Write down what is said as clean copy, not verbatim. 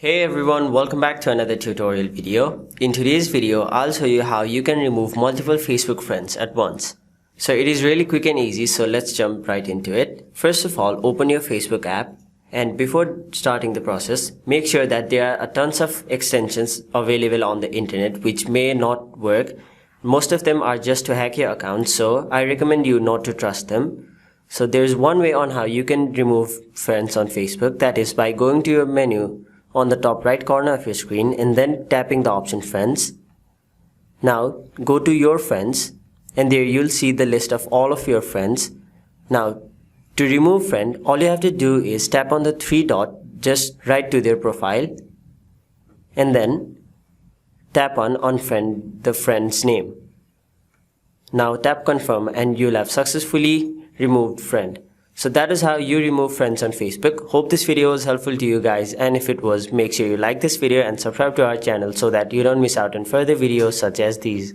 Hey everyone, welcome back to another tutorial video. In today's video, I'll show you how you can remove multiple Facebook friends at once. So it is really quick and easy, so let's jump right into it. First of all, open your Facebook app, and before starting the process, make sure that there are a tons of extensions available on the internet which may not work. Most of them are just to hack your account, so I recommend you not to trust them. So there's one way on how you can remove friends on Facebook, that is by going to your menu on the top right corner of your screen and then tapping the option friends. Now go to your friends, and there you'll see the list of all of your friends. Now to remove friend, all you have to do is tap on the three dot just right to their profile and then tap on unfriend the friend's name. Now tap confirm and you'll have successfully removed friend. So that is how you remove friends on Facebook. Hope this video was helpful to you guys, and if it was, make sure you like this video and subscribe to our channel so that you don't miss out on further videos such as these.